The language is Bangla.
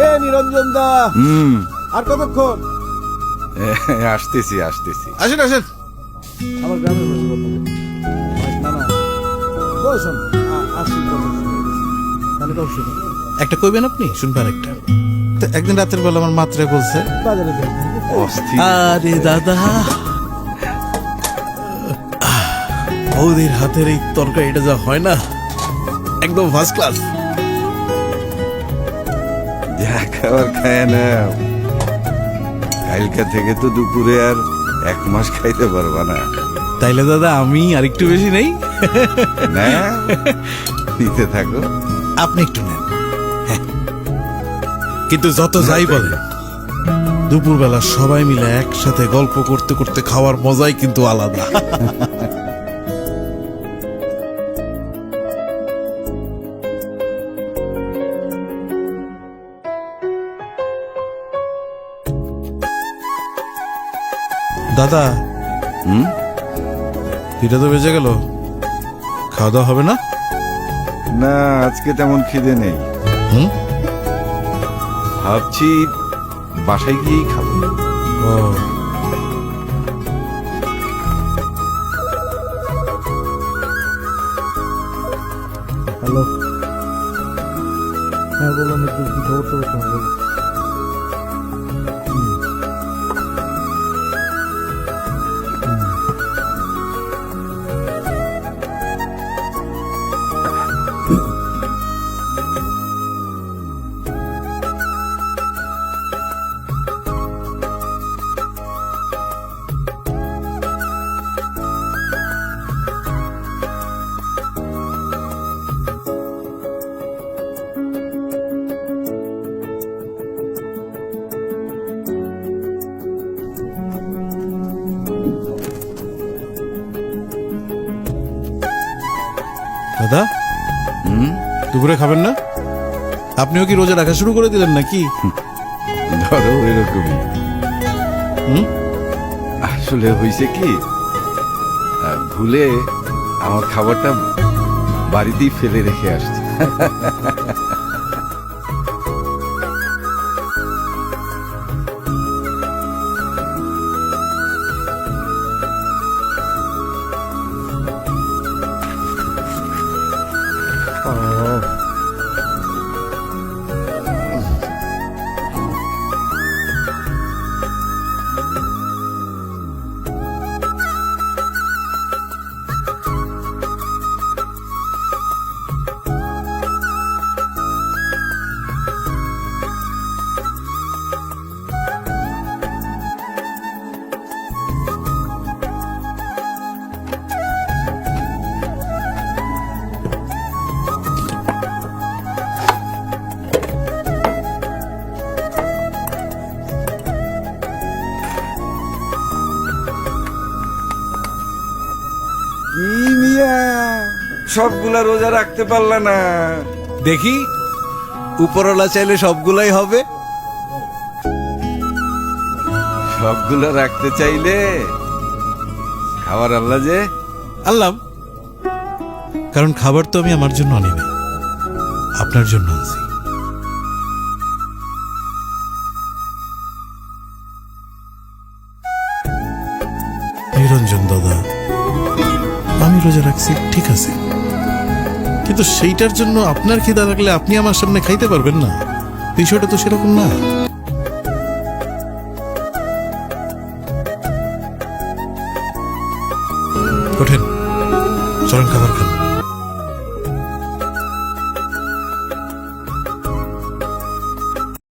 এ নিরঞ্জন দা, আর কতক্ষণ? আসতেছি আসতেছি। আসেন আসেন। আমার গ্রামের বাড়ি গল্প করি। না না, বসুন, আসি তাহলে তো শুনুন। একটা কইবেন আপনি, শুনবেন একটা। তো একদিন রাতের বেলা আমার মাত্রে বলছে, বাজারে যাই। অস্থির। আরে দাদা, বৌদির হাতের এই তরকারিটা যা হয় না, একদম ফার্স্ট ক্লাস। যা খাবার খায় না, কালকা থেকে তো দুপুরে আর 1 মাস খাইতে পারবা না। তাইলে দাদা আমি আরেকটু বেশি নেই? না, নিতে থাকো। আপনি একটু নেন। হ্যাঁ। কিন্তু যত যাই বলে, দুপুরবেলা সবাই মিলে একসাথে গল্প করতে করতে খাওয়ার মজাই কিন্তু আলাদা। দাদা, হুম? 2টা তো বেজে গেল, খাওয়া দাওয়া হবে না? না, আজকে তেমন খিদে নেই। হুম? ভাবছি বাসায় গিয়েই খাবো। ও, হ্যালো, হ্যাঁ বলুন, একটু খবর টবর তোমার বলুন। দাদা, হুম? দুপুরে খাবেন না? আপনিও কি রোজা রাখা শুরু করে দিলেন নাকি? ধরো এরকমই। হুম? আসলে হয়েছে কি, ভুলে আমার খাবারটা বাড়িতেই ফেলে রেখে আসছি। কি মিয়া, সবগুলা রোজা রাখতে পারলা না? দেখি, উপরওয়ালা চাইলে সবগুলাই হবে। সবগুলো রাখতে চাইলে খাবার আল্লাহ যে। আনলাম, কারণ খাবার তো আমি আমার জন্য আনি নাই, আপনার জন্য আনছি। নিরঞ্জন দাদা, আমি রোজা রাখছি ঠিক আছে, কিন্তু সেইটার জন্য আপনার খিদা লাগলে আপনি আমার সামনে খাইতে পারবেন না। বিষয়টা তো সেরকম না। ওঠেন, চলেন খাবার খান।